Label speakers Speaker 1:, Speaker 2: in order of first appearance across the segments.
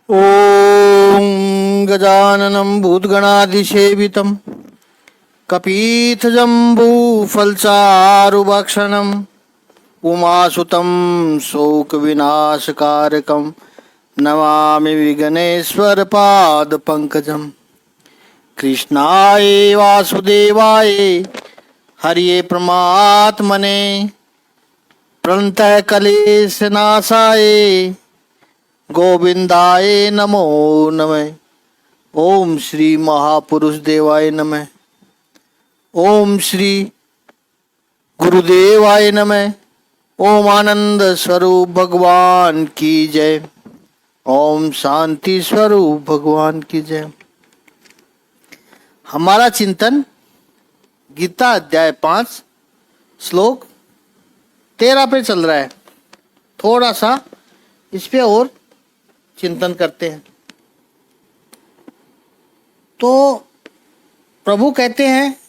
Speaker 1: ॐ गजाननं भूतगणाधिसेवितं कपीथजम्बूफलचारुभक्षणम् उमासुतं शोकविनाशकारकं नमामि विघ्नेश्वरपादपङ्कजम्। कृष्णाय वासुदेवाय हरिये परमात्मने प्रणतक्लेशनाशाय गोविंदाय नमो नमः। ओम श्री महापुरुष देवाय नमः। ओम श्री गुरुदेवाय नमः। ओम आनंद स्वरूप भगवान की जय। ओम शांति स्वरूप भगवान की जय। हमारा चिंतन गीता अध्याय 5 श्लोक 13 पे चल रहा है। थोड़ा सा इस पे और चिंतन करते हैं। तो प्रभु कहते हैं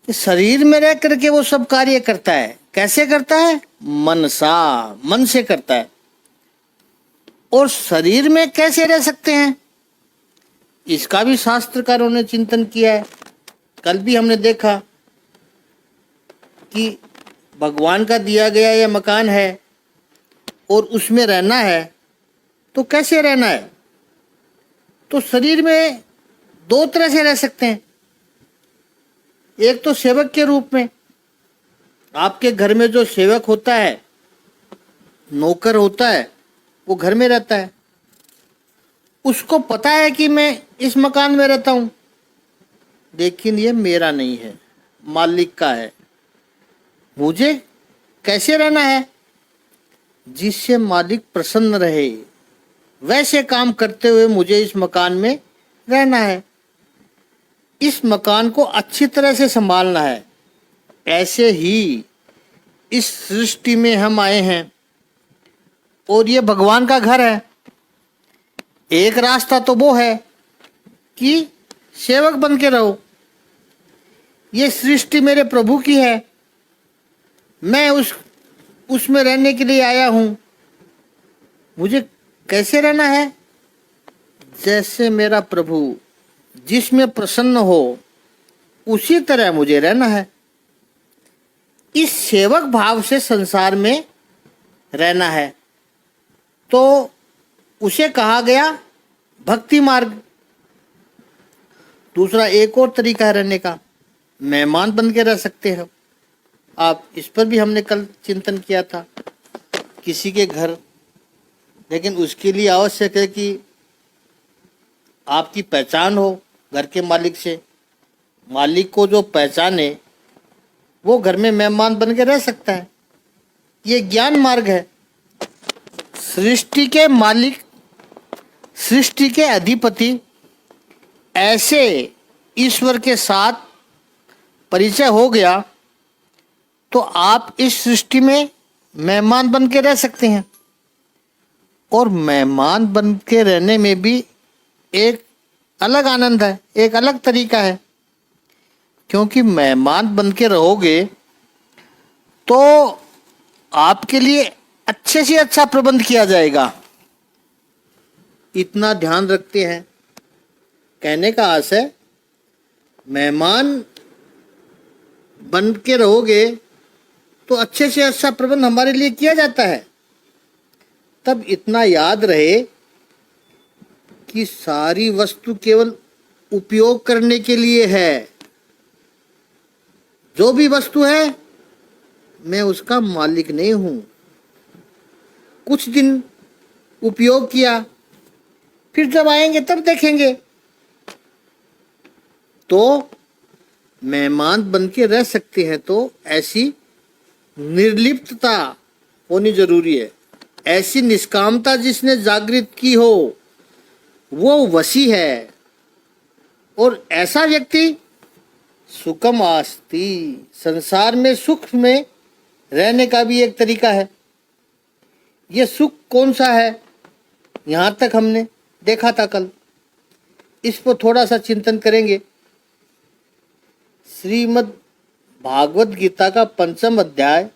Speaker 1: कि शरीर में रह करके वो सब कार्य करता है। कैसे करता है? मनसा, मन से करता है। और शरीर में कैसे रह सकते हैं, इसका भी शास्त्रकारों ने चिंतन किया है। कल भी हमने देखा कि भगवान का दिया गया यह मकान है और उसमें रहना है, तो कैसे रहना है? तो शरीर में दो तरह से रह सकते हैं। एक तो सेवक के रूप में, आपके घर में जो सेवक होता है, नौकर होता है, वो घर में रहता है। उसको पता है कि मैं इस मकान में रहता हूं, लेकिन ये मेरा नहीं है, मालिक का है। मुझे कैसे रहना है? जिससे मालिक प्रसन्न रहे, वैसे काम करते हुए मुझे इस मकान में रहना है। इस मकान को अच्छी तरह से संभालना है। ऐसे ही इस सृष्टि में हम आए हैं और ये भगवान का घर है। एक रास्ता तो वो है कि सेवक बन के रहो। ये सृष्टि मेरे प्रभु की है, मैं उसमें रहने के लिए आया हूं। मुझे कैसे रहना है? जैसे मेरा प्रभु जिसमें प्रसन्न हो, उसी तरह मुझे रहना है। इस सेवक भाव से संसार में रहना है। तो उसे कहा गया भक्ति मार्ग। दूसरा एक और तरीका है रहने का, मेहमान बन के रह सकते हो आप। इस पर भी हमने कल चिंतन किया था। किसी के घर, लेकिन उसके लिए आवश्यक है कि आपकी पहचान हो घर के मालिक से। मालिक को जो पहचाने वो घर में मेहमान बन के रह सकता है। ये ज्ञान मार्ग है। सृष्टि के मालिक, सृष्टि के अधिपति, ऐसे ईश्वर के साथ परिचय हो गया तो आप इस सृष्टि में मेहमान बन के रह सकते हैं। और मेहमान बन के रहने में भी एक अलग आनंद है, एक अलग तरीका है। क्योंकि मेहमान बन के रहोगे तो आपके लिए अच्छे से अच्छा प्रबंध किया जाएगा। इतना ध्यान रखते हैं। कहने का आशय, मेहमान बन के रहोगे तो अच्छे से अच्छा प्रबंध हमारे लिए किया जाता है। तब इतना याद रहे कि सारी वस्तु केवल उपयोग करने के लिए है। जो भी वस्तु है, मैं उसका मालिक नहीं हूं। कुछ दिन उपयोग किया, फिर जब आएंगे तब देखेंगे। तो मेहमान बन के रह सकते हैं, तो ऐसी निर्लिप्तता होनी जरूरी है। ऐसी निष्कामता जिसने जागृत की हो, वो वशी है। और ऐसा व्यक्ति सुखम आस्ति, संसार में सुख में रहने का भी एक तरीका है। ये सुख कौन सा है, यहां तक हमने देखा था कल। इस पर थोड़ा सा चिंतन करेंगे। श्रीमद् भागवत गीता का 5वां अध्याय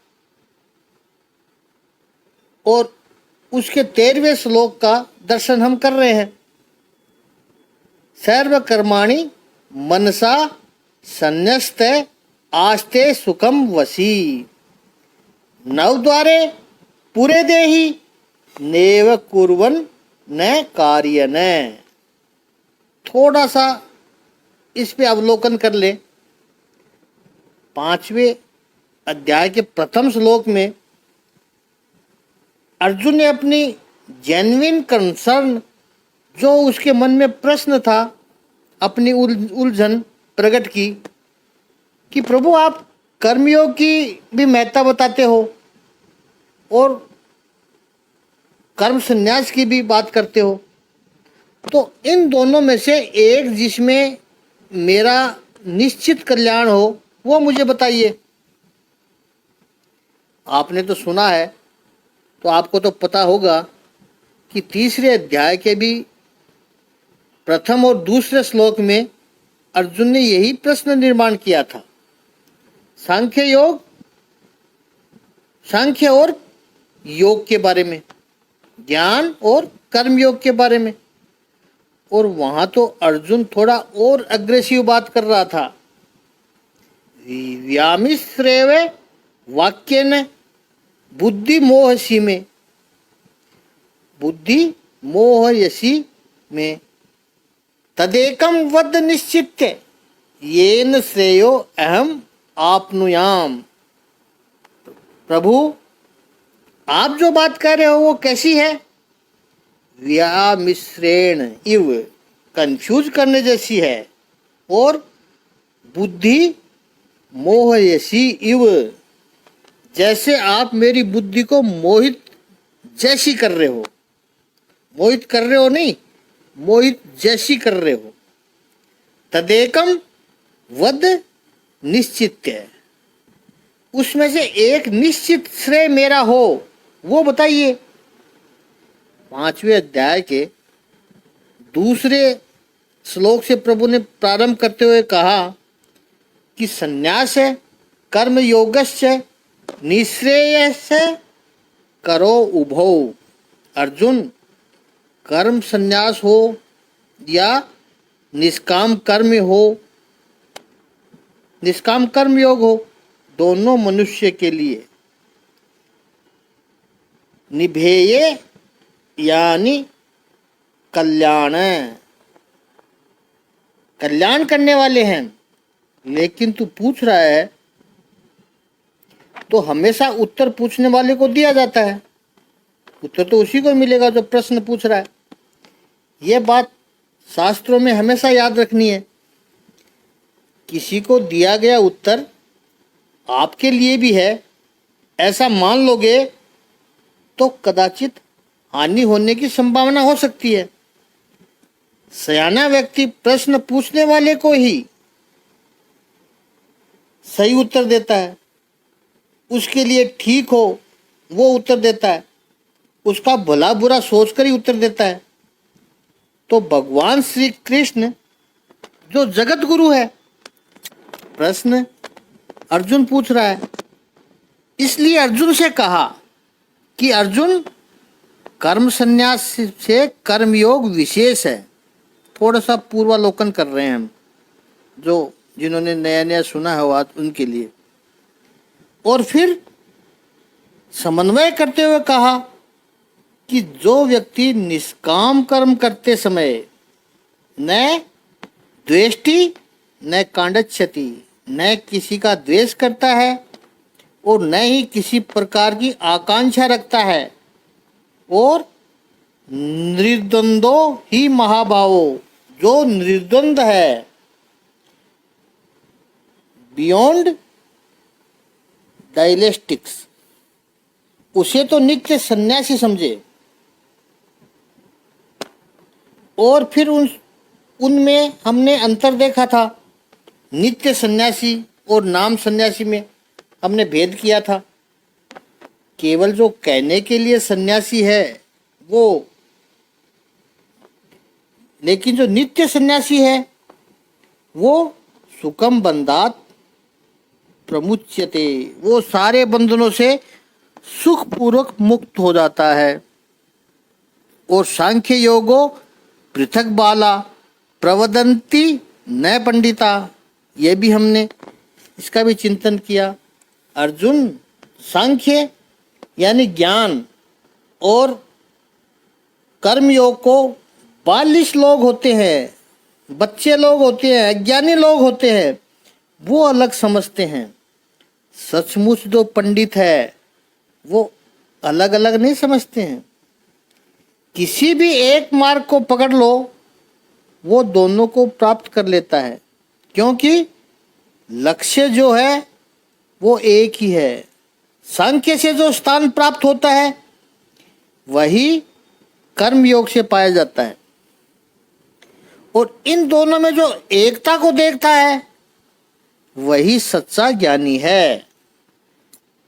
Speaker 1: और उसके 13वें श्लोक का दर्शन हम कर रहे हैं। सर्व कर्माणि मनसा संन्यस्त आस्ते सुखम वसी नवद्वारे पूरे देहि नेव कुर्वन न कार्य न। थोड़ा सा इस पे अवलोकन कर ले। 5वें अध्याय के प्रथम श्लोक में अर्जुन ने अपनी जेन्युइन कंसर्न, जो उसके मन में प्रश्न था, अपनी उलझन प्रकट की कि प्रभु आप कर्मयोग की भी महत्ता बताते हो और कर्म संन्यास की भी बात करते हो, तो इन दोनों में से एक जिसमें मेरा निश्चित कल्याण हो वो मुझे बताइए। आपने तो सुना है, तो आपको तो पता होगा कि 3रे अध्याय के भी प्रथम और दूसरे श्लोक में अर्जुन ने यही प्रश्न निर्माण किया था। सांख्य और योग के बारे में, ज्ञान और कर्म योग के बारे में। और वहां तो अर्जुन थोड़ा और अग्रेसिव बात कर रहा था। व्यामिश्रेव वाक्येन बुद्धि मोहसी में, बुद्धि मोहयसी में तदेकम वद निश्चित्य येन श्रेयो अहम आपनुयाम। प्रभु आप जो बात कर रहे हो वो कैसी है? व्यामिश्रेण इव, कंफ्यूज करने जैसी है, और बुद्धि मोहयसी इव, जैसे आप मेरी बुद्धि को मोहित जैसी कर रहे हो। मोहित कर रहे हो नहीं, मोहित जैसी कर रहे हो। तदेकम वद निश्चित्य, उसमें से एक निश्चित श्रेय मेरा हो वो बताइए। 5वें अध्याय के दूसरे श्लोक से प्रभु ने प्रारंभ करते हुए कहा कि संन्यास है कर्म योगस्य निःश्रेयस्य करो उभौ। अर्जुन, कर्म संन्यास हो या निष्काम कर्म हो, निष्काम कर्म योग हो, दोनों मनुष्य के लिए निभेये यानी कल्याण, कल्याण करने वाले हैं। लेकिन तू पूछ रहा है तो हमेशा उत्तर पूछने वाले को दिया जाता है, उत्तर तो उसी को मिलेगा जो प्रश्न पूछ रहा है। यह बात शास्त्रों में हमेशा याद रखनी है। किसी को दिया गया उत्तर आपके लिए भी है ऐसा मान लोगे तो कदाचित हानि होने की संभावना हो सकती है। सयाना व्यक्ति प्रश्न पूछने वाले को ही सही उत्तर देता है, उसके लिए ठीक हो वो उत्तर देता है, उसका भला बुरा सोचकर ही उत्तर देता है। तो भगवान श्री कृष्ण जो जगत गुरु है, प्रश्न अर्जुन पूछ रहा है, इसलिए अर्जुन से कहा कि अर्जुन कर्म संन्यास से कर्मयोग विशेष है। थोड़ा सा पूर्वालोकन कर रहे हैं हम, जो जिन्होंने नया नया सुना है बात उनके लिए। और फिर समन्वय करते हुए कहा कि जो व्यक्ति निष्काम कर्म करते समय न द्वेष्टि न कांडच्छति, न किसी का द्वेष करता है और न ही किसी प्रकार की आकांक्षा रखता है, और निर्द्वंदो ही महाभावो, जो निर्द्वंद है, बियॉन्ड डायलेक्टिक्स, उसे तो नित्य सन्यासी समझे। और फिर उनमें हमने अंतर देखा था, नित्य सन्यासी और नाम सन्यासी में हमने भेद किया था। केवल जो कहने के लिए सन्यासी है वो, लेकिन जो नित्य सन्यासी है वो सुखम बंधात प्रमुच्यते, वो सारे बंधनों से सुखपूर्वक मुक्त हो जाता है। और सांख्य योगो पृथक बाला प्रवदंती न पंडिता, ये भी हमने इसका भी चिंतन किया। अर्जुन, सांख्य यानी ज्ञान और कर्मयोग को बालिश लोग होते हैं, बच्चे लोग होते हैं, अज्ञानी लोग होते हैं, वो अलग समझते हैं। सचमुच जो पंडित है वो अलग अलग नहीं समझते हैं। किसी भी एक मार्ग को पकड़ लो, वो दोनों को प्राप्त कर लेता है, क्योंकि लक्ष्य जो है वो एक ही है। सांख्य से जो स्थान प्राप्त होता है वही कर्म योग से पाया जाता है, और इन दोनों में जो एकता को देखता है वही सच्चा ज्ञानी है।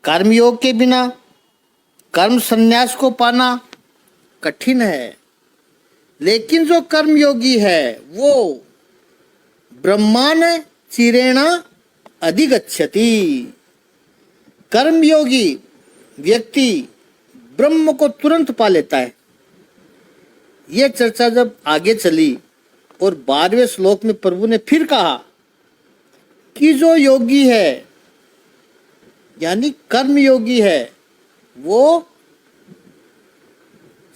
Speaker 1: कर्म योग के बिना कर्म संन्यास को पाना कठिन है, लेकिन जो कर्मयोगी है वो ब्रह्मान चिरेण अधिगच्छति। कर्मयोगी व्यक्ति ब्रह्म को तुरंत पा लेता है। यह चर्चा जब आगे चली और 12वें श्लोक में प्रभु ने फिर कहा कि जो योगी है यानी कर्मयोगी है वो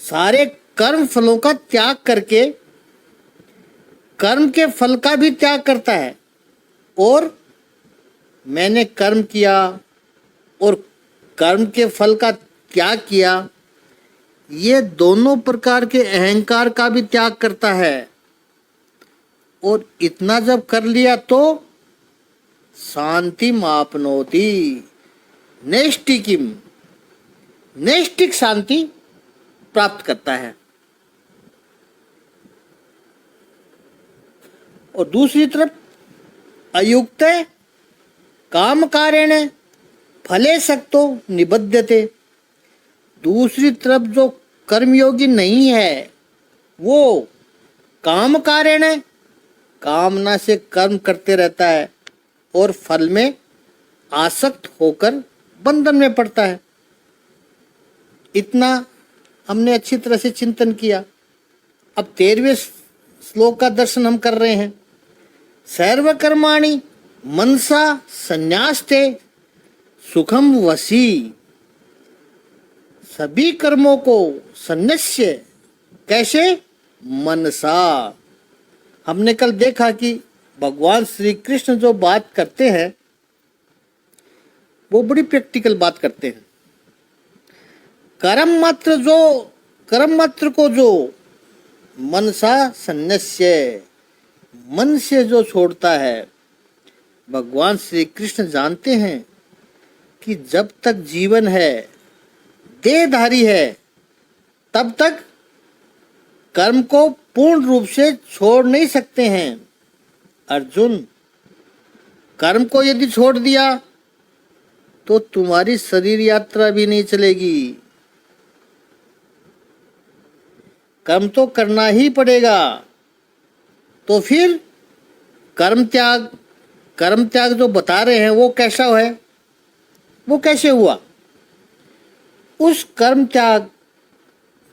Speaker 1: सारे कर्म फलों का त्याग करके कर्म के फल का भी त्याग करता है, और मैंने कर्म किया और कर्म के फल का त्याग किया, ये दोनों प्रकार के अहंकार का भी त्याग करता है। और इतना जब कर लिया तो शांति मापनोति, नैष्टिकीम, नैष्टिक शांति प्राप्त करता है। और दूसरी तरफ अयुक्त काम कारेण फले सक्तो निबध्यते, दूसरी तरफ जो कर्मयोगी नहीं है वो काम कारेण कामना से कर्म करते रहता है और फल में आसक्त होकर बंधन में पड़ता है। इतना हमने अच्छी तरह से चिंतन किया। अब 13वें श्लोक का दर्शन हम कर रहे हैं। सर्वकर्माणि मनसा संन्यास्ते सुखम वसी, सभी कर्मों को संन्यास्य, कैसे? मनसा। हमने कल देखा कि भगवान श्री कृष्ण जो बात करते हैं वो बड़ी प्रैक्टिकल बात करते हैं। कर्म मात्र को जो मनसा संन्यास्य, मन से जो छोड़ता है, भगवान श्री कृष्ण जानते हैं कि जब तक जीवन है, देहधारी है, तब तक कर्म को पूर्ण रूप से छोड़ नहीं सकते हैं। अर्जुन, कर्म को यदि छोड़ दिया तो तुम्हारी शरीर यात्रा भी नहीं चलेगी। कर्म तो करना ही पड़ेगा। तो फिर कर्म त्याग जो बता रहे हैं वो कैसा है, वो कैसे हुआ? उस कर्म त्याग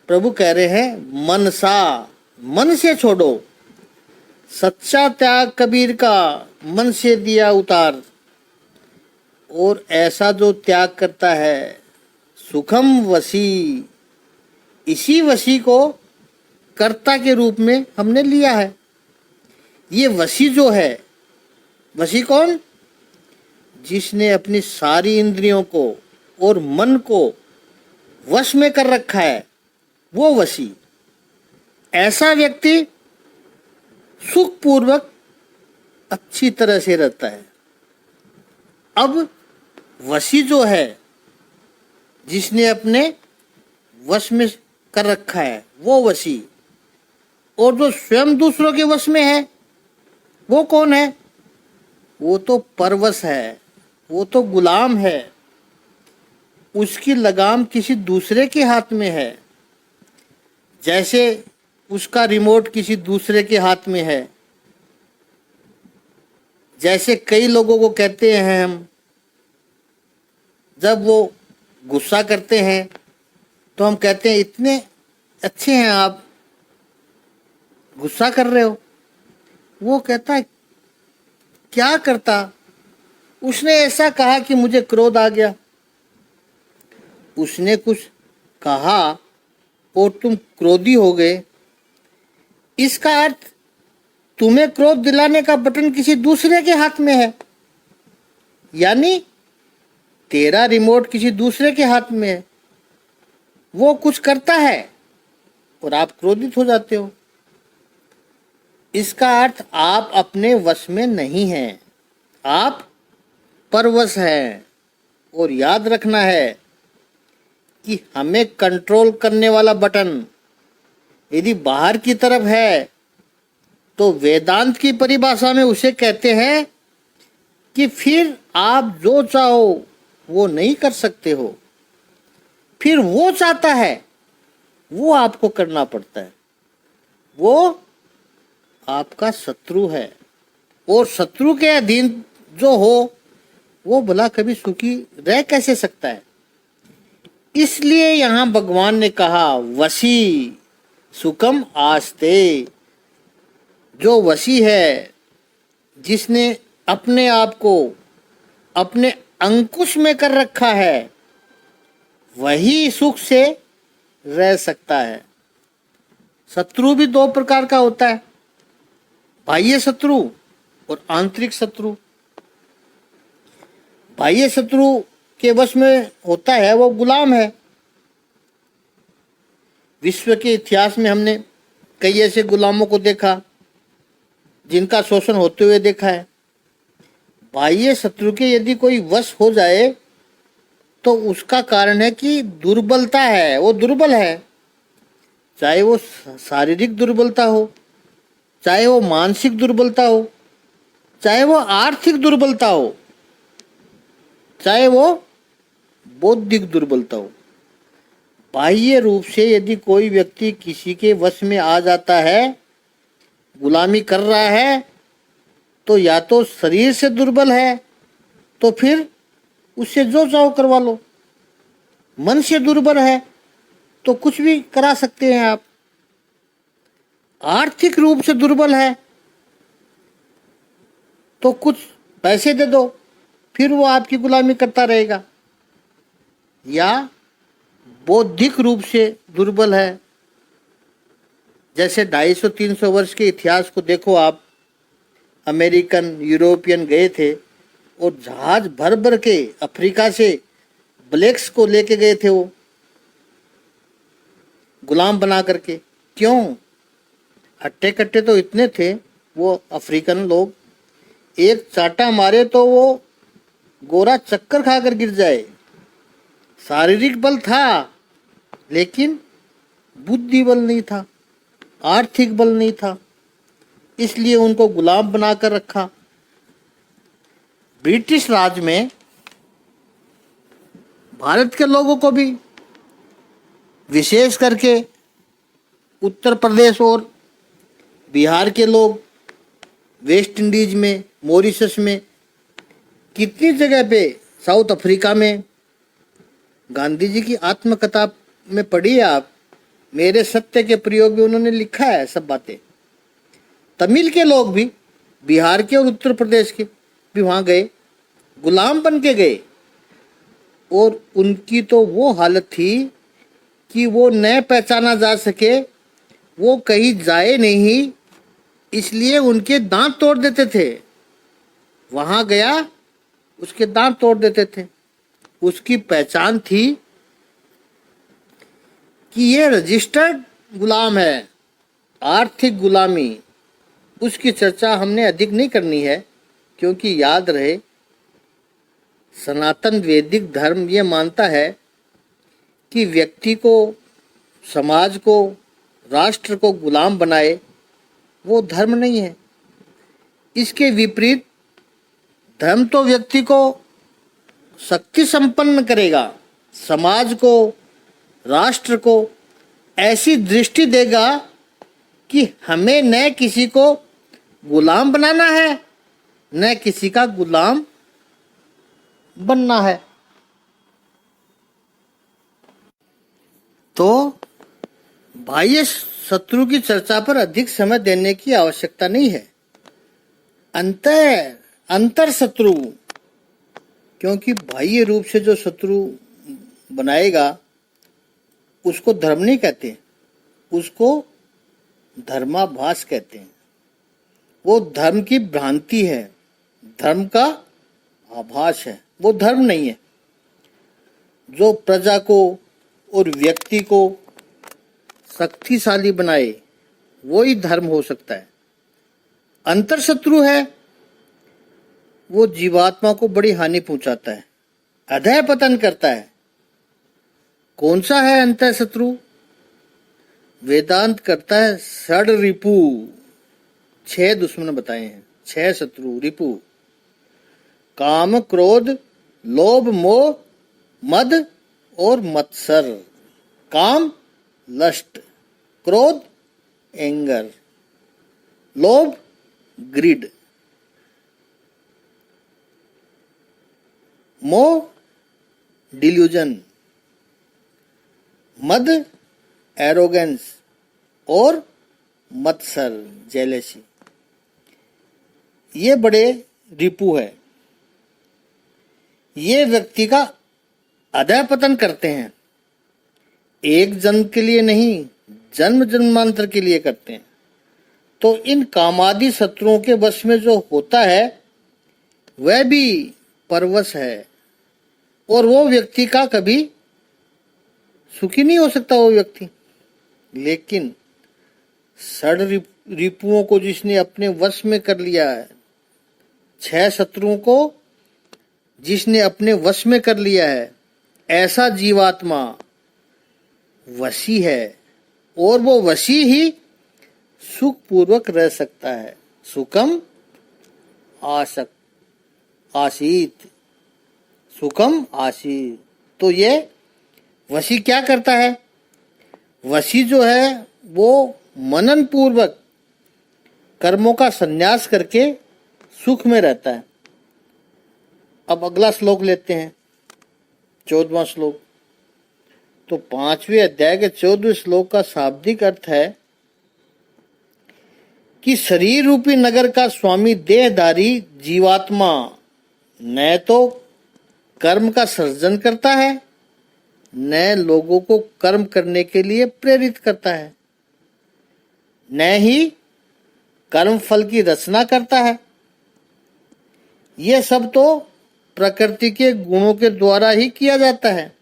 Speaker 1: प्रभु कह रहे हैं मनसा, मन से छोड़ो। सच्चा त्याग कबीर का मन से दिया उतार। और ऐसा जो त्याग करता है सुखम वसी, इसी वसी को कर्ता के रूप में हमने लिया है। ये वसी जो है, वसी कौन? जिसने अपनी सारी इंद्रियों को और मन को वश में कर रखा है, वो वसी। ऐसा व्यक्ति सुखपूर्वक अच्छी तरह से रहता है। अब वशी जो है, जिसने अपने वश में कर रखा है, वो वशी। और जो स्वयं दूसरों के वश में है वो कौन है? वो तो परवश है, वो तो गुलाम है। उसकी लगाम किसी दूसरे के हाथ में है, जैसे उसका रिमोट किसी दूसरे के हाथ में है। जैसे कई लोगों को कहते हैं हम, जब वो गुस्सा करते हैं तो हम कहते हैं इतने अच्छे हैं आप, गुस्सा कर रहे हो। वो कहता है क्या करता, उसने ऐसा कहा कि मुझे क्रोध आ गया। उसने कुछ कहा और तुम क्रोधी हो गए, इसका अर्थ तुम्हें क्रोध दिलाने का बटन किसी दूसरे के हाथ में है, यानी तेरा रिमोट किसी दूसरे के हाथ में है। वो कुछ करता है और आप क्रोधित हो जाते हो। इसका अर्थ आप अपने वश में नहीं हैं, आप परवश हैं। और याद रखना है कि हमें कंट्रोल करने वाला बटन यदि बाहर की तरफ है तो वेदांत की परिभाषा में उसे कहते हैं कि फिर आप जो चाहो वो नहीं कर सकते हो, फिर वो चाहता है वो आपको करना पड़ता है। वो आपका शत्रु है, और शत्रु के अधीन जो हो वो भला कभी सुखी रह कैसे सकता है। इसलिए यहां भगवान ने कहा वशी सुखम आस्ते। जो वशी है, जिसने अपने आप को अपने अंकुश में कर रखा है, वही सुख से रह सकता है। शत्रु भी दो प्रकार का होता है, बाह्य शत्रु और आंतरिक शत्रु। बाह्य शत्रु के वश में होता है वो गुलाम है। विश्व के इतिहास में हमने कई ऐसे गुलामों को देखा जिनका शोषण होते हुए देखा है। बाह्य शत्रु के यदि कोई वश हो जाए तो उसका कारण है कि दुर्बलता है, वो दुर्बल है। चाहे वो शारीरिक दुर्बलता हो, चाहे वो मानसिक दुर्बलता हो, चाहे वो आर्थिक दुर्बलता हो, चाहे वो बौद्धिक दुर्बलता हो। बाह्य रूप से यदि कोई व्यक्ति किसी के वश में आ जाता है, गुलामी कर रहा है, तो या तो शरीर से दुर्बल है तो फिर उससे जो चाहो करवा लो। मन से दुर्बल है तो कुछ भी करा सकते हैं आप। आर्थिक रूप से दुर्बल है तो कुछ पैसे दे दो, फिर वो आपकी गुलामी करता रहेगा। या बौद्धिक रूप से दुर्बल है, जैसे 250-300 वर्ष के इतिहास को देखो आप। अमेरिकन यूरोपियन गए थे और जहाज भर भर के अफ्रीका से ब्लैक्स को लेके गए थे, वो गुलाम बना करके। क्यों? हट्टे कट्टे तो इतने थे वो अफ्रीकन लोग, एक चाटा मारे तो वो गोरा चक्कर खाकर गिर जाए। शारीरिक बल था लेकिन बुद्धि बल नहीं था, आर्थिक बल नहीं था, इसलिए उनको गुलाम बनाकर रखा। ब्रिटिश राज में भारत के लोगों को भी, विशेष करके उत्तर प्रदेश और बिहार के लोग, वेस्ट इंडीज में, मॉरिशस में, कितनी जगह पे, साउथ अफ्रीका में, गांधी जी की आत्मकथा में पढ़िए आप, मेरे सत्य के प्रयोग में उन्होंने लिखा है सब बातें। तमिल के लोग भी, बिहार के और उत्तर प्रदेश के भी वहाँ गए, गुलाम बन के गए, और उनकी तो वो हालत थी कि वो न पहचाना जा सके, वो कहीं जाए नहीं, इसलिए उनके दांत तोड़ देते थे। वहाँ गया, उसके दांत तोड़ देते थे। उसकी पहचान थी कि ये रजिस्टर्ड गुलाम है, आर्थिक गुलामी। उसकी चर्चा हमने अधिक नहीं करनी है, क्योंकि याद रहे सनातन वैदिक धर्म ये मानता है कि व्यक्ति को, समाज को, राष्ट्र को गुलाम बनाए, वो धर्म नहीं है। इसके विपरीत धर्म तो व्यक्ति को शक्ति संपन्न करेगा, समाज को, राष्ट्र को ऐसी दृष्टि देगा कि हमें न किसी को गुलाम बनाना है, न किसी का गुलाम बनना है। तो बाह्य शत्रु की चर्चा पर अधिक समय देने की आवश्यकता नहीं है। अंतर शत्रु, क्योंकि बाह्य रूप से जो शत्रु बनाएगा उसको धर्म नहीं कहते, उसको धर्माभास कहते हैं। वो धर्म की भ्रांति है, धर्म का आभास है, वो धर्म नहीं है। जो प्रजा को और व्यक्ति को शक्तिशाली बनाए वो ही धर्म हो सकता है। अंतर शत्रु है वो जीवात्मा को बड़ी हानि पहुंचाता है, अधः पतन करता है। कौन सा है अंतर शत्रु? वेदांत करता है षड रिपु, 6 दुश्मन बताए हैं, 6 शत्रु रिपु। काम, क्रोध, लोभ, मोह, मद और मत्सर। काम लस्ट, क्रोध एंगर, लोभ ग्रिड, मोह डिल्यूजन, मद एरोगेंस और मत्सर जेलेसी। ये बड़े रिपु है। ये व्यक्ति का अधः पतन करते हैं। एक जन्म के लिए नहीं, जन्म जन्मांतर के लिए करते हैं। तो इन कामादि शत्रुओं के वश में जो होता है वह भी परवश है, और वो व्यक्ति का कभी सुखी नहीं हो सकता वो व्यक्ति। लेकिन षड रिपुओं को जिसने अपने वश में कर लिया है, 6 शत्रुओं को जिसने अपने वश में कर लिया है, ऐसा जीवात्मा वशी है, और वो वशी ही सुख पूर्वक रह सकता है। सुखम आसीत, सुखम आसीत। तो ये वशी क्या करता है? वशी जो है वो मनन पूर्वक कर्मों का संन्यास करके सुख में रहता है। अब अगला श्लोक लेते हैं, 14वां श्लोक। तो 5वें अध्याय के 14वें श्लोक का शाब्दिक अर्थ है कि शरीर रूपी नगर का स्वामी देहधारी जीवात्मा न तो कर्म का सर्जन करता है, न लोगों को कर्म करने के लिए प्रेरित करता है, न ही कर्म फल की रचना करता है। यह सब तो प्रकृति के गुणों के द्वारा ही किया जाता है।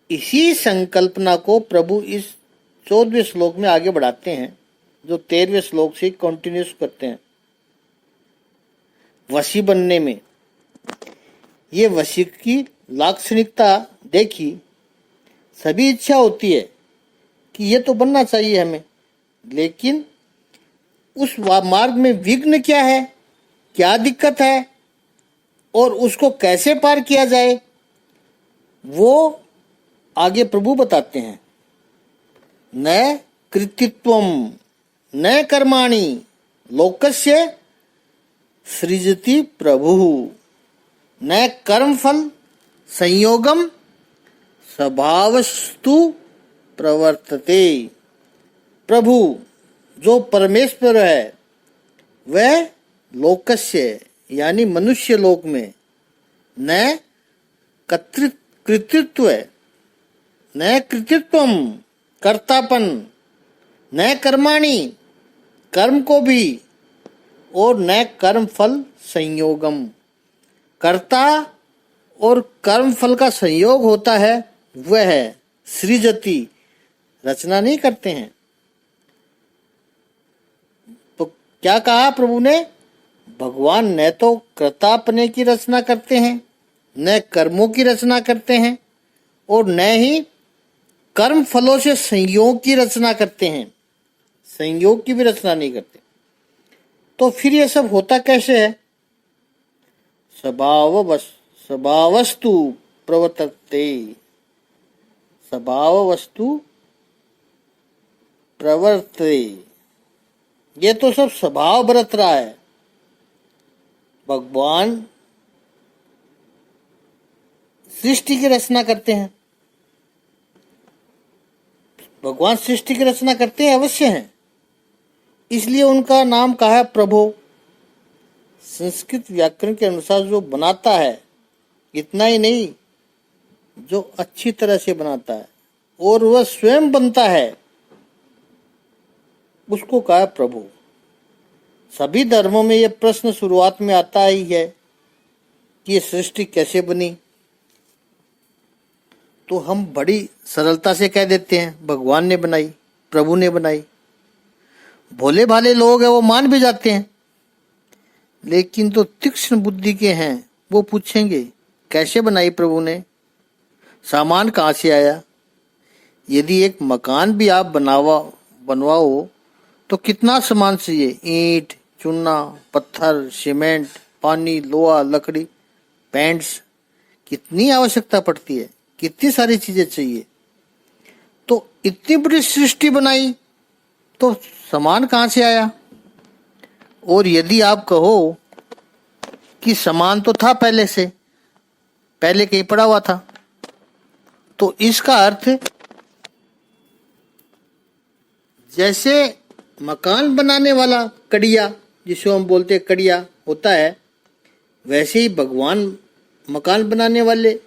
Speaker 1: इसी संकल्पना को प्रभु इस 14वें श्लोक में आगे बढ़ाते हैं, जो 13वें श्लोक से कंटिन्यूस करते हैं। वशी बनने में ये वशी की लाक्षणिकता देखी। सभी इच्छा होती है कि ये तो बनना चाहिए हमें, लेकिन उस मार्ग में विघ्न क्या है, क्या दिक्कत है, और उसको कैसे पार किया जाए, वो आगे प्रभु बताते हैं। न कृतित्वम न कर्माणि लोकस्य सृजति प्रभु, न कर्मफल संयोगम स्वभावस्तु प्रवर्तते। प्रभु जो परमेश्वर है वह लोकस्य यानी मनुष्य लोक में न कृतित्व, न कृतित्वम कर्तापन, न कर्माणि कर्म को भी, और न कर्म फल संयोगम। कर्ता और कर्म फल का संयोग होता है, वह है सृजति, रचना नहीं करते हैं। तो क्या कहा प्रभु ने? भगवान न तो कर्तापने की रचना करते हैं, न कर्मों की रचना करते हैं, और न ही कर्म फलों से संयोग की रचना करते हैं। संयोग की भी रचना नहीं करते। तो फिर ये सब होता कैसे है? स्वभावस्तु प्रवर्तते, स्वभावस्तु प्रवर्तते। ये तो सब स्वभाव बरत रहा है। भगवान सृष्टि की रचना करते हैं, भगवान सृष्टि की रचना करते हैं, अवश्य हैं, इसलिए उनका नाम कहा है प्रभु। संस्कृत व्याकरण के अनुसार जो बनाता है, इतना ही नहीं, जो अच्छी तरह से बनाता है और वह स्वयं बनता है, उसको कहा है प्रभु। सभी धर्मों में यह प्रश्न शुरुआत में आता ही है कि ये सृष्टि कैसे बनी। तो हम बड़ी सरलता से कह देते हैं भगवान ने बनाई, प्रभु ने बनाई। भोले भाले लोग हैं वो मान भी जाते हैं, लेकिन तो तीक्ष्ण बुद्धि के हैं वो पूछेंगे कैसे बनाई प्रभु ने, सामान कहाँ से आया। यदि एक मकान भी आप बनवाओ तो कितना सामान चाहिए, ईंट, चूना, पत्थर, सीमेंट, पानी, लोहा, लकड़ी, पेंट्स, कितनी आवश्यकता पड़ती है, कितनी सारी चीजें चाहिए। तो इतनी बड़ी सृष्टि बनाई तो सामान कहाँ से आया। और यदि आप कहो कि सामान तो था पहले से, पहले कहीं पड़ा हुआ था, तो इसका अर्थ जैसे मकान बनाने वाला कड़िया, जिसको हम बोलते हैं कड़िया होता है, वैसे ही भगवान मकान बनाने वाले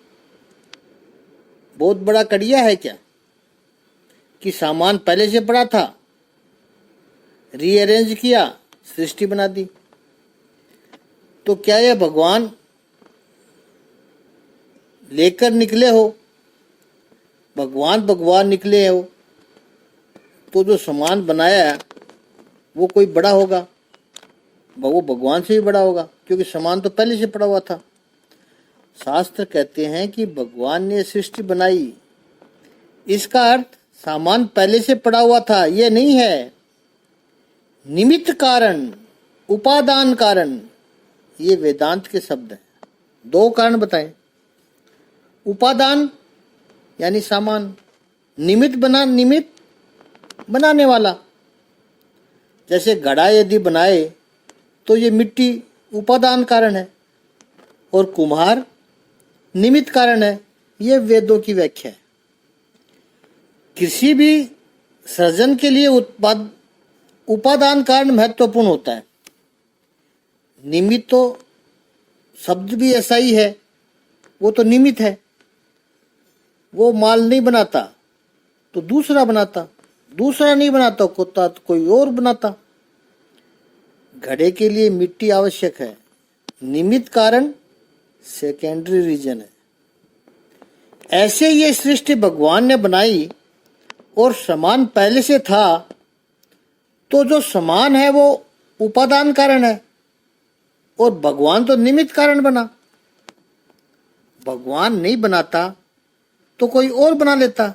Speaker 1: बहुत बड़ा कड़िया है क्या, कि सामान पहले से पड़ा था, रीअरेंज किया, सृष्टि बना दी। तो क्या यह भगवान लेकर निकले हो, भगवान निकले हो, तो जो सामान बनाया है वो कोई बड़ा होगा, वो भगवान से भी बड़ा होगा, क्योंकि सामान तो पहले से पड़ा हुआ था। शास्त्र कहते हैं कि भगवान ने सृष्टि बनाई, इसका अर्थ सामान पहले से पड़ा हुआ था यह नहीं है। निमित्त कारण, उपादान कारण, ये वेदांत के शब्द हैं। दो कारण बताएं, उपादान यानी सामान, निमित्त बनाने वाला। जैसे घड़ा यदि बनाए तो ये मिट्टी उपादान कारण है और कुम्हार निमित्त कारण है, ये वेदों की व्याख्या है। किसी भी सृजन के लिए उपादान कारण महत्वपूर्ण होता है। निमित्त तो शब्द भी ऐसा ही है, वो तो निमित्त है, वो माल नहीं बनाता तो दूसरा बनाता, दूसरा नहीं बनाता तो कोई और बनाता। घड़े के लिए मिट्टी आवश्यक है, निमित्त कारण सेकेंडरी रीजन है। ऐसे ये सृष्टि भगवान ने बनाई और समान पहले से था, तो जो समान है वो उपादान कारण है और भगवान तो निमित्त कारण बना। भगवान नहीं बनाता तो कोई और बना लेता।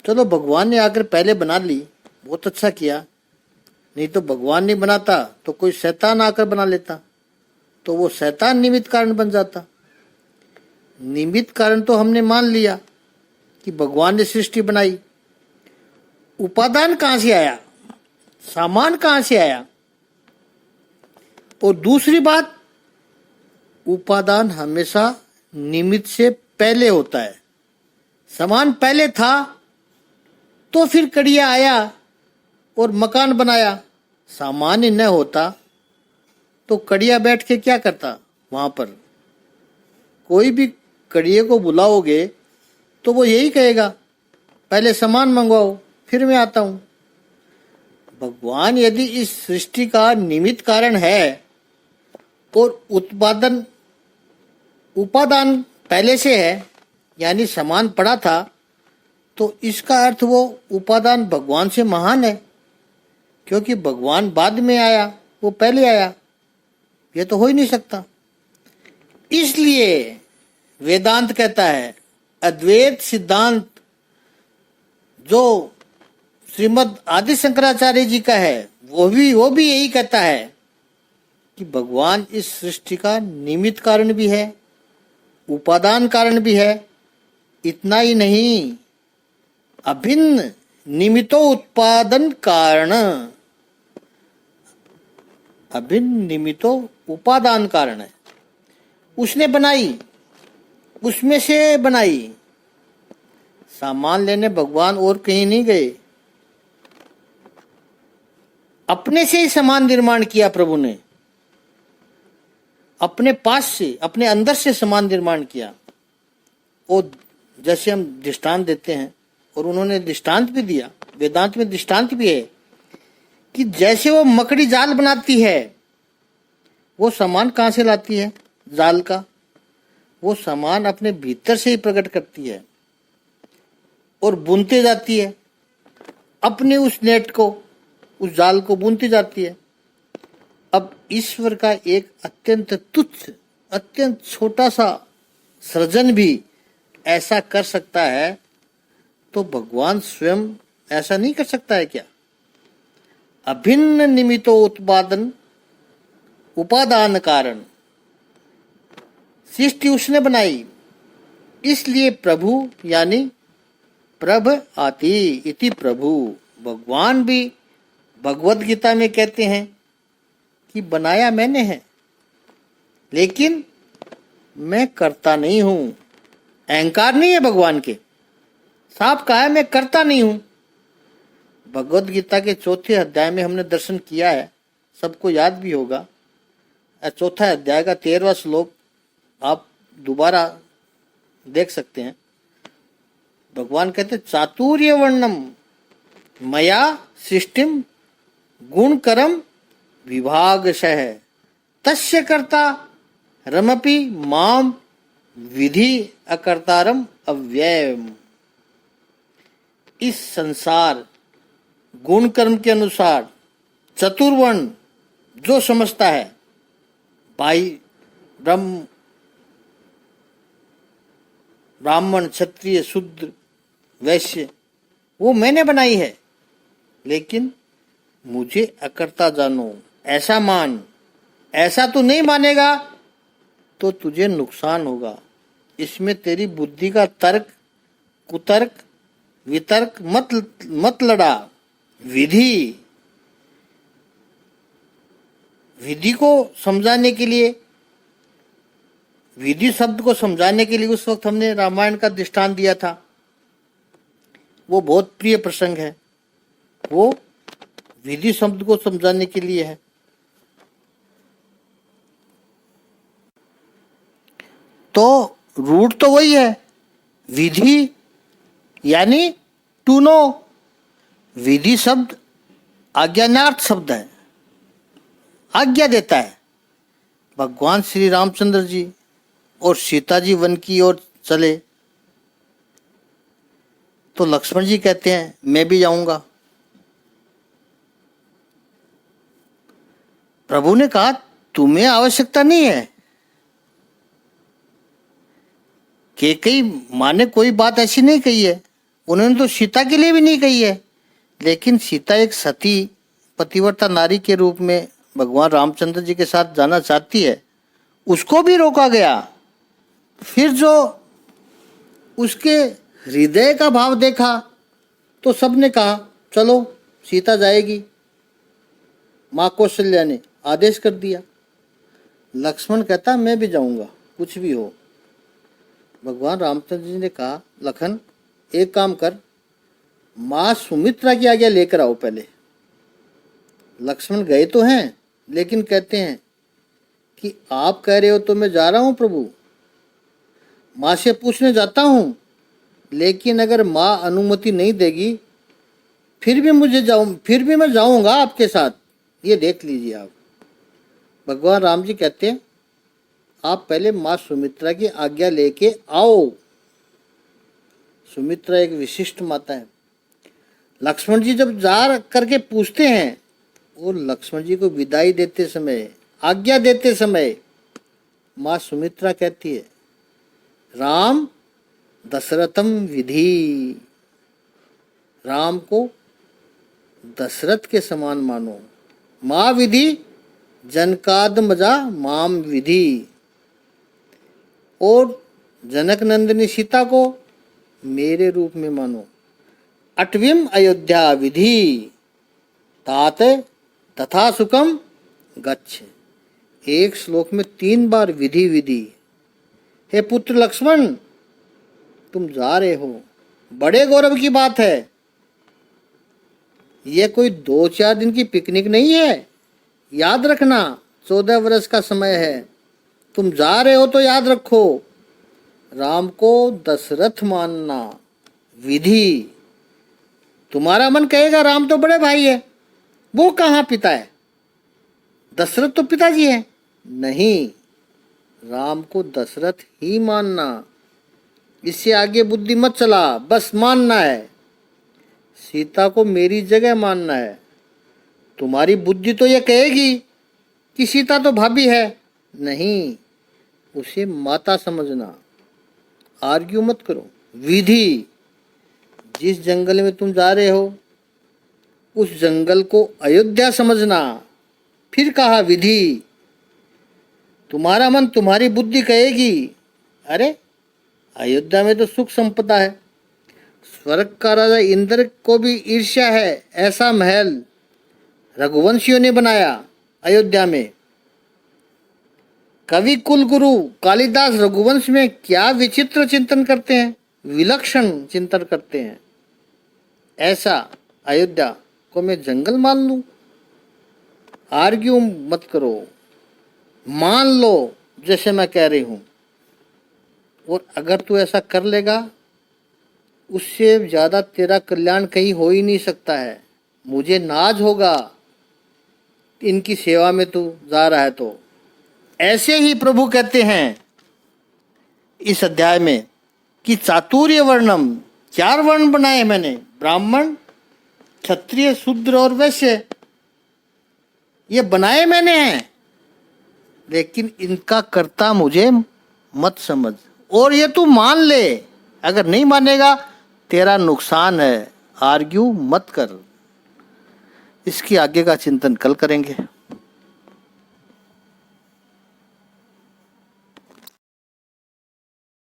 Speaker 1: चलो भगवान ने आकर पहले बना ली, बहुत अच्छा किया, नहीं तो भगवान नहीं बनाता तो कोई शैतान आकर बना लेता, तो वो शैतान निमित्त कारण बन जाता। निमित्त कारण तो हमने मान लिया कि भगवान ने सृष्टि बनाई, उपादान कहाँ से आया, सामान कहाँ से आया। और दूसरी बात, उपादान हमेशा निमित्त से पहले होता है। सामान पहले था तो फिर कड़िया आया और मकान बनाया। सामान्य न होता तो कड़िया बैठ के क्या करता वहां पर। कोई भी कड़िए को बुलाओगे तो वो यही कहेगा पहले सामान मंगवाओ फिर मैं आता हूं। भगवान यदि इस सृष्टि का निमित्त कारण है और उपादान पहले से है, यानी सामान पड़ा था, तो इसका अर्थ वो उपादान भगवान से महान है, क्योंकि भगवान बाद में आया, वो पहले आया, ये तो हो ही नहीं सकता। इसलिए वेदांत कहता है, अद्वैत सिद्धांत जो श्रीमद् आदि शंकराचार्य जी का है, वो भी यही कहता है कि भगवान इस सृष्टि का निमित्त कारण भी है, उपादान कारण भी है। इतना ही नहीं, अभिन्न निमित्तो उत्पादन कारण, अभिन्न निमित्तो उपादान कारण है। उसने बनाई, उसमें से बनाई। सामान लेने भगवान और कहीं नहीं गए, अपने से ही सामान निर्माण किया प्रभु ने, अपने पास से, अपने अंदर से सामान निर्माण किया। और जैसे हम दृष्टांत देते हैं, और उन्होंने दृष्टांत भी दिया, वेदांत में दृष्टांत भी है कि जैसे वो मकड़ी जाल बनाती है, वो सामान कहाँ से लाती है जाल का? वो सामान अपने भीतर से ही प्रकट करती है और बुनते जाती है, अपने उस नेट को, उस जाल को बुनती जाती है। अब ईश्वर का एक अत्यंत तुच्छ, अत्यंत छोटा सा सृजन भी ऐसा कर सकता है, तो भगवान स्वयं ऐसा नहीं कर सकता है क्या? अभिन्न निमित्तो उत्पादन उपादान कारण सृष्टि उसने बनाई, इसलिए प्रभु यानी प्रभ आति इति प्रभु। भगवान भी भगवत गीता में कहते हैं कि बनाया मैंने है, लेकिन मैं करता नहीं हूं। अहंकार नहीं है भगवान के, साफ कहा है मैं करता नहीं हूं। भगवत गीता के 4 अध्याय में हमने दर्शन किया है, सबको याद भी होगा। 4 अध्याय का 13वां श्लोक आप दोबारा देख सकते हैं। भगवान कहते चातुर्य वर्णम मया सृष्टिम गुणकरम विभागशः तस्य कर्ता रमपि माम विधि अकर्तारम अव्ययम। इस संसार गुण कर्म के अनुसार चतुर्वर्ण जो समझता है, भाई ब्राह्मण क्षत्रिय शूद्र वैश्य, वो मैंने बनाई है, लेकिन मुझे अकर्ता जानो, ऐसा मान। ऐसा तू नहीं मानेगा तो तुझे नुकसान होगा। इसमें तेरी बुद्धि का तर्क कुतर्क वितर्क मत लड़ा। विधि को समझाने के लिए, विधि शब्द को समझाने के लिए उस वक्त हमने रामायण का दृष्टांत दिया था। वो बहुत प्रिय प्रसंग है, वो विधि शब्द को समझाने के लिए है। तो रूट तो वही है, विधि यानी टू नो। विधि शब्द आज्ञानार्थ शब्द है, आज्ञा देता है। भगवान श्री रामचंद्र जी और सीता जी वन की ओर चले, तो लक्ष्मण जी कहते हैं मैं भी जाऊंगा। प्रभु ने कहा तुम्हें आवश्यकता नहीं है। कैकेयी माँ ने कोई बात ऐसी नहीं कही है, उन्होंने तो सीता के लिए भी नहीं कही है, लेकिन सीता एक सती पतिव्रता नारी के रूप में भगवान रामचंद्र जी के साथ जाना चाहती है, उसको भी रोका गया। फिर जो उसके हृदय का भाव देखा तो सबने कहा चलो सीता जाएगी। माँ कौशल्या ने आदेश कर दिया। लक्ष्मण कहता मैं भी जाऊंगा कुछ भी हो। भगवान रामचंद्र जी ने कहा लखन एक काम कर, माँ सुमित्रा की आज्ञा लेकर आओ पहले। लक्ष्मण गए तो हैं, लेकिन कहते हैं कि आप कह रहे हो तो मैं जा रहा हूं प्रभु, माँ से पूछने जाता हूं, लेकिन अगर माँ अनुमति नहीं देगी फिर भी मैं जाऊंगा आपके साथ, ये देख लीजिए आप। भगवान राम जी कहते हैं आप पहले माँ सुमित्रा की आज्ञा लेके आओ। सुमित्रा एक विशिष्ट माता है। लक्ष्मण जी जब जा करके पूछते हैं, और लक्ष्मण जी को विदाई देते समय, आज्ञा देते समय, माँ सुमित्रा कहती है राम दशरथम विधि, राम को दशरथ के समान मानो। माँ विधि जनकात्मजा माम विधि, और जनक नंदिनी सीता को मेरे रूप में मानो। अट्विम अयोध्या विधि तात तथा सुखम गच्छ। एक श्लोक में 3 बार विधि विधि। हे पुत्र लक्ष्मण तुम जा रहे हो, बड़े गौरव की बात है। ये कोई 2-4 दिन की पिकनिक नहीं है। याद रखना 14 वर्ष का समय है। तुम जा रहे हो तो याद रखो, राम को दशरथ मानना विधि। तुम्हारा मन कहेगा राम तो बड़े भाई है, वो कहाँ पिता है? दशरथ तो पिताजी है। नहीं, राम को दशरथ ही मानना। इससे आगे बुद्धि मत चला, बस मानना है। सीता को मेरी जगह मानना है। तुम्हारी बुद्धि तो ये कहेगी कि सीता तो भाभी है। नहीं, उसे माता समझना। आर्ग्यू मत करो। विधि, जिस जंगल में तुम जा रहे हो उस जंगल को अयोध्या समझना। फिर कहा विधि। तुम्हारा मन, तुम्हारी बुद्धि कहेगी, अरे अयोध्या में तो सुख संपदा है, स्वर्ग का राजा इंद्र को भी ईर्ष्या है, ऐसा महल रघुवंशियों ने बनाया अयोध्या में। कवि कुल गुरु कालिदास रघुवंश में क्या विचित्र चिंतन करते हैं, विलक्षण चिंतन करते हैं। ऐसा अयोध्या को मैं जंगल मान लूं? आर्ग्यू मत करो, मान लो जैसे मैं कह रही हूं। और अगर तू ऐसा कर लेगा, उससे ज़्यादा तेरा कल्याण कहीं हो ही नहीं सकता है। मुझे नाज होगा इनकी सेवा में तू जा रहा है तो। ऐसे ही प्रभु कहते हैं इस अध्याय में कि चातुर्य वर्णम, 4 वर्ण बनाए मैंने, ब्राह्मण, क्षत्रिय, शूद्र और वैश्य, ये बनाए मैंने हैं, लेकिन इनका कर्ता मुझे मत समझ। और ये तू मान ले, अगर नहीं मानेगा तेरा नुकसान है। आर्ग्यू मत कर। इसकी आगे का चिंतन कल करेंगे।